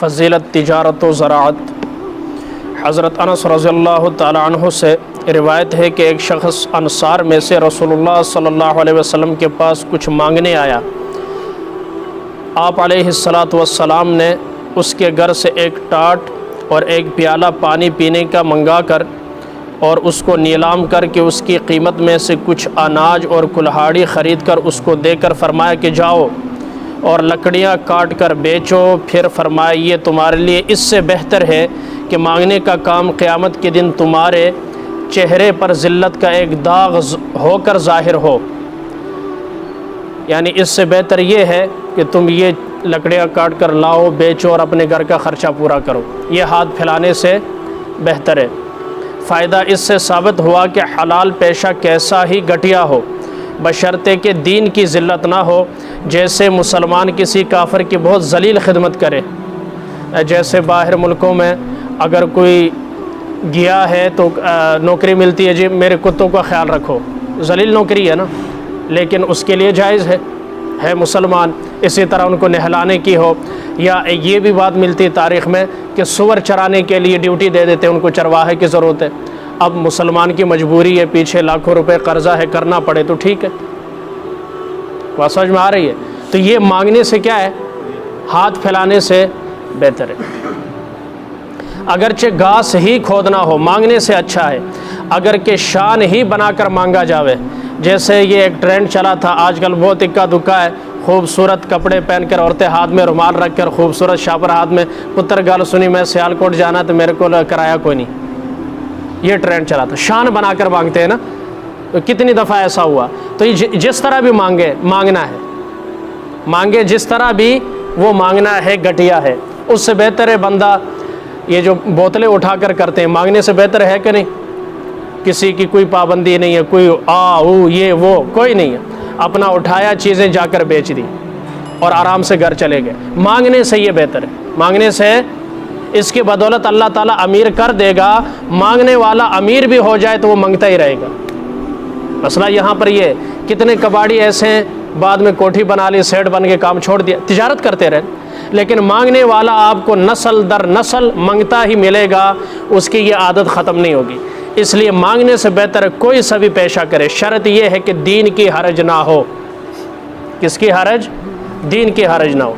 فضیلت تجارت و زراعت۔ حضرت انس رضی اللہ تعالی عنہ سے روایت ہے کہ ایک شخص انصار میں سے رسول اللہ صلی اللہ علیہ وسلم کے پاس کچھ مانگنے آیا۔ آپ علیہ السلام نے اس کے گھر سے ایک ٹاٹ اور ایک پیالہ پانی پینے کا منگا کر اور اس کو نیلام کر کے اس کی قیمت میں سے کچھ اناج اور کلہاڑی خرید کر اس کو دے کر فرمایا کہ جاؤ اور لکڑیاں کاٹ کر بیچو۔ پھر فرمایا یہ تمہارے لیے اس سے بہتر ہے کہ مانگنے کا کام قیامت کے دن تمہارے چہرے پر ذلت کا ایک داغ ہو کر ظاہر ہو، یعنی اس سے بہتر یہ ہے کہ تم یہ لکڑیاں کاٹ کر لاؤ، بیچو اور اپنے گھر کا خرچہ پورا کرو، یہ ہاتھ پھیلانے سے بہتر ہے۔ فائدہ اس سے ثابت ہوا کہ حلال پیشہ کیسا ہی گھٹیا ہو بشرطے کہ دین کی ذلت نہ ہو، جیسے مسلمان کسی کافر کی بہت ذلیل خدمت کرے۔ جیسے باہر ملکوں میں اگر کوئی گیا ہے تو نوکری ملتی ہے، جی میرے کتوں کا خیال رکھو، ذلیل نوکری ہے نا، لیکن اس کے لیے جائز ہے مسلمان۔ اسی طرح ان کو نہلانے کی ہو، یا یہ بھی بات ملتی ہے تاریخ میں کہ سور چرانے کے لیے ڈیوٹی دے دیتے ہیں، ان کو چرواہے کی ضرورت ہے۔ اب مسلمان کی مجبوری ہے، پیچھے لاکھوں روپے قرضہ ہے، کرنا پڑے تو ٹھیک ہے، بات سمجھ میں آ رہی ہے؟ تو یہ مانگنے سے کیا ہے؟ ہاتھ پھیلانے سے بہتر ہے۔ اگرچہ گھاس ہی کھودنا ہو مانگنے سے اچھا ہے، اگر کہ شان ہی بنا کر مانگا جاوے۔ جیسے یہ ایک ٹرینڈ چلا تھا، آج کل بہت اکا دکا ہے، خوبصورت کپڑے پہن کر عورتیں ہاتھ میں رومال رکھ کر، خوبصورت شاپر ہاتھ میں، پتر گال سنی میں سیالکوٹ جانا تو میرے کو کرایہ کوئی نہیں، یہ ٹرینڈ چلا تھا۔ شان بنا کر مانگتے ہیں نا، تو کتنی دفعہ ایسا ہوا۔ تو یہ جس طرح بھی مانگنا ہے، مانگے جس طرح بھی، وہ مانگنا ہے گھٹیا ہے۔ اس سے بہتر ہے بندہ یہ جو بوتلیں اٹھا کر کرتے ہیں، مانگنے سے بہتر ہے کہ نہیں؟ کسی کی کوئی پابندی نہیں ہے، کوئی یہ وہ کوئی نہیں ہے، اپنا اٹھایا چیزیں جا کر بیچ دی اور آرام سے گھر چلے گئے۔ مانگنے سے یہ بہتر ہے، مانگنے سے اس کی بدولت اللہ تعالیٰ امیر کر دے گا۔ مانگنے والا امیر بھی ہو جائے تو وہ مانگتا ہی رہے گا۔ مسئلہ یہاں پر یہ، کتنے کباڑی ایسے ہیں بعد میں کوٹھی بنا لی، سیٹ بن کے کام چھوڑ دیا، تجارت کرتے رہے، لیکن مانگنے والا آپ کو نسل در نسل مانگتا ہی ملے گا، اس کی یہ عادت ختم نہیں ہوگی۔ اس لیے مانگنے سے بہتر ہے کوئی سا بھی پیشہ کرے، شرط یہ ہے کہ دین کی حرج نہ ہو۔ کس کی حرج؟ دین کی حرج نہ ہو۔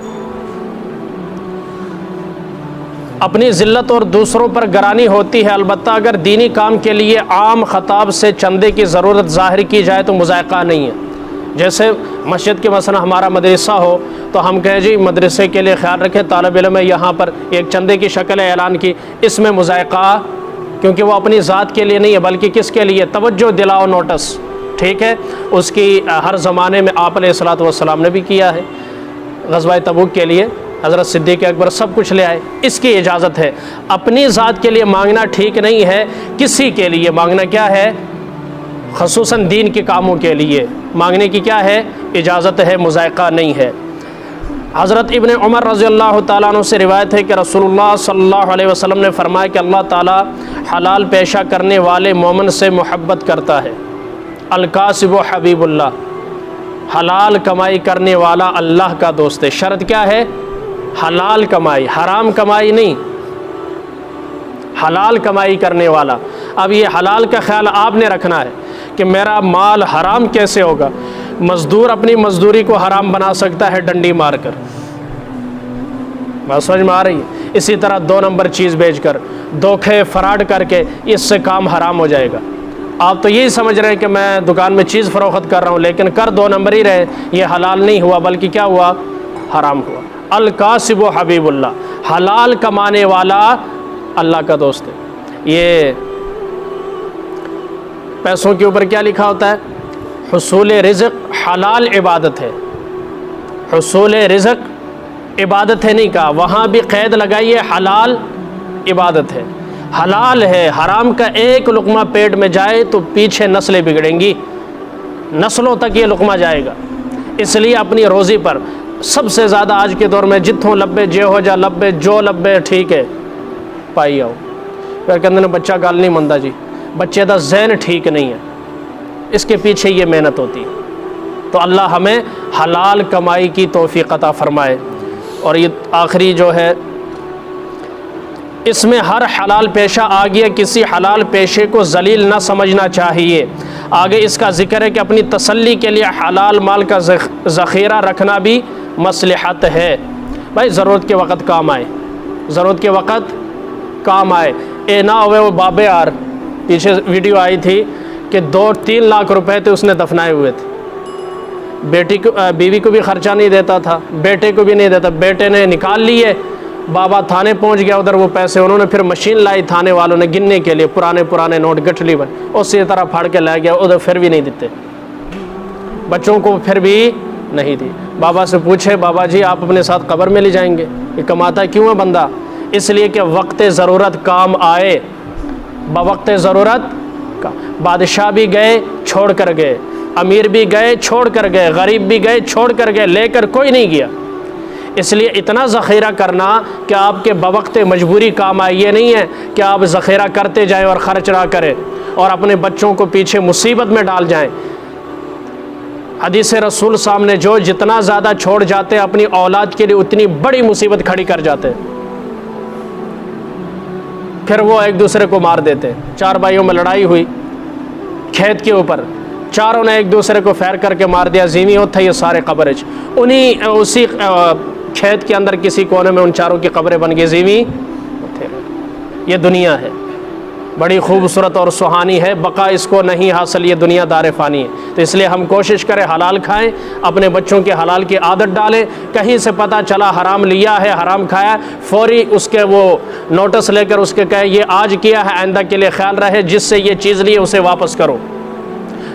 اپنی ذلت اور دوسروں پر گرانی ہوتی ہے، البتہ اگر دینی کام کے لیے عام خطاب سے چندے کی ضرورت ظاہر کی جائے تو مذائقہ نہیں ہے۔ جیسے مسجد کے مثلا ہمارا مدرسہ ہو تو ہم کہیں جی مدرسے کے لیے خیال رکھیں، طالب علم ہے یہاں پر ایک چندے کی شکل ہے اعلان کی، اس میں مذائقہ، کیونکہ وہ اپنی ذات کے لیے نہیں ہے بلکہ کس کے لیے؟ توجہ دلاؤ، نوٹس، ٹھیک ہے؟ اس کی ہر زمانے میں آپ علیہ السلام نے بھی کیا ہے۔ غزوہ تبوک کے لیے حضرت صدیق اکبر سب کچھ لے آئے، اس کی اجازت ہے۔ اپنی ذات کے لیے مانگنا ٹھیک نہیں ہے، کسی کے لیے مانگنا کیا ہے؟ خصوصاً دین کے کاموں کے لیے مانگنے کی کیا ہے؟ اجازت ہے، مذائقہ نہیں ہے۔ حضرت ابن عمر رضی اللہ تعالیٰ عنہ سے روایت ہے کہ رسول اللہ صلی اللہ علیہ وسلم نے فرمایا کہ اللہ تعالیٰ حلال پیشہ کرنے والے مومن سے محبت کرتا ہے۔ الکاسب و حبیب اللہ، حلال کمائی کرنے والا اللہ کا دوست ہے۔ شرط کیا ہے؟ حلال کمائی، حرام کمائی نہیں، حلال کمائی کرنے والا۔ اب یہ حلال کا خیال آپ نے رکھنا ہے کہ میرا مال حرام کیسے ہوگا؟ مزدور اپنی مزدوری کو حرام بنا سکتا ہے ڈنڈی مار کر، بات سمجھ میں آ رہی ہے؟ اسی طرح 2 نمبر چیز بیچ کر، دھوکے فراڈ کر کے، اس سے کام حرام ہو جائے گا۔ آپ تو یہی سمجھ رہے ہیں کہ میں دکان میں چیز فروخت کر رہا ہوں، لیکن کر 2 نمبر ہی رہے، یہ حلال نہیں ہوا بلکہ کیا ہوا؟ حرام ہوا۔ الکاسب و حبیب اللہ، حلال کمانے والا اللہ کا دوست ہے۔ یہ پیسوں کے اوپر کیا لکھا ہوتا ہے؟ حصول رزق حلال عبادت ہے، حصول رزق عبادت ہے نہیں کہا، وہاں بھی قید لگائیے، حلال عبادت ہے، حلال ہے۔ حرام کا ایک لقمہ پیٹ میں جائے تو پیچھے نسلیں بگڑیں گی، نسلوں تک یہ لقمہ جائے گا۔ اس لیے اپنی روزی پر سب سے زیادہ آج کے دور میں جتوں لبے جے ہو جا لبے جو لبے ٹھیک ہے پائی آؤ، پھر کہتے بچہ گل نہیں منتا جی، بچے دا ذہن ٹھیک نہیں ہے، اس کے پیچھے یہ محنت ہوتی ہے۔ تو اللہ ہمیں حلال کمائی کی توفیق عطا فرمائے۔ اور یہ آخری جو ہے اس میں ہر حلال پیشہ آ گیا، کسی حلال پیشے کو ذلیل نہ سمجھنا چاہیے۔ آگے اس کا ذکر ہے کہ اپنی تسلی کے لیے حلال مال کا ذخیرہ رکھنا بھی مصلحت ہے۔ بھائی ضرورت کے وقت کام آئے، ضرورت کے وقت کام آئے۔ اے نہ ہوئے وہ بابے یار، پیچھے ویڈیو آئی تھی کہ 2-3 لاکھ روپے تھے اس نے دفنائے ہوئے تھے، بیٹی کو بیوی کو بھی خرچہ نہیں دیتا تھا، بیٹے کو بھی نہیں دیتا، بیٹے نے نکال لیے، بابا تھانے پہنچ گیا ادھر وہ پیسے، انہوں نے پھر مشین لائی تھانے والوں نے گننے کے لیے، پرانے نوٹ گٹھلی بن اسی طرح پھاڑ کے لے گیا ادھر، پھر بھی نہیں دیتے، بچوں کو پھر بھی نہیں دی۔ بابا سے پوچھے بابا جی آپ اپنے ساتھ قبر میں لے جائیں گے؟ یہ کماتا کیوں ہے بندہ؟ اس لیے کہ وقت ضرورت کام آئے، بوقت ضرورت کا۔ بادشاہ بھی گئے چھوڑ کر گئے، امیر بھی گئے چھوڑ کر گئے، غریب بھی گئے چھوڑ کر گئے، لے کر کوئی نہیں گیا۔ اس لیے اتنا ذخیرہ کرنا کہ آپ کے بوقت مجبوری کام آئے، یہ نہیں ہے کہ آپ ذخیرہ کرتے جائیں اور خرچ نہ کریں اور اپنے بچوں کو پیچھے مصیبت میں ڈال جائیں۔ حدیث رسول سامنے جو جتنا زیادہ چھوڑ جاتے اپنی اولاد کے لیے اتنی بڑی مصیبت کھڑی کر جاتے، پھر وہ ایک دوسرے کو مار دیتے۔ 4 بھائیوں میں لڑائی ہوئی کھیت کے اوپر، چاروں نے ایک دوسرے کو فیر کر کے مار دیا، زیوی ہوتا یہ سارے قبریں اسی کھیت کے اندر کسی کونے میں ان چاروں کی قبریں بن گئی، زیوی تھے۔ یہ دنیا ہے، بڑی خوبصورت اور سہانی ہے، بقا اس کو نہیں حاصل، یہ دنیا دار فانی ہے۔ تو اس لیے ہم کوشش کریں حلال کھائیں، اپنے بچوں کے حلال کی عادت ڈالیں۔ کہیں سے پتہ چلا حرام لیا ہے، حرام کھایا، فوری اس کے وہ نوٹس لے کر اس کے کہے یہ آج کیا ہے آئندہ کے لیے خیال رہے، جس سے یہ چیز لی اسے واپس کرو۔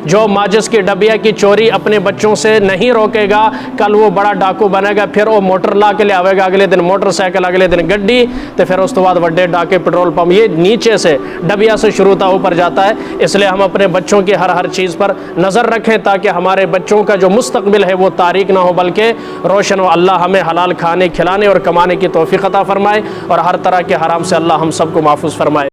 جو ماچس کی ڈبیا کی چوری اپنے بچوں سے نہیں روکے گا، کل وہ بڑا ڈاکو بنے گا، پھر وہ موٹر لا کے لے آئے گا، اگلے دن موٹر سائیکل، اگلے دن گڈی، تو پھر اس کے بعد وڈے ڈاکے پٹرول پمپ، یہ نیچے سے ڈبیا سے شروع ہوتا اوپر جاتا ہے۔ اس لیے ہم اپنے بچوں کی ہر چیز پر نظر رکھیں تاکہ ہمارے بچوں کا جو مستقبل ہے وہ تاریک نہ ہو بلکہ روشن ہو۔ اللہ ہمیں حلال کھانے کھلانے اور کمانے کی توفیق عطا فرمائے اور ہر طرح کے حرام سے اللہ ہم سب کو محفوظ فرمائے۔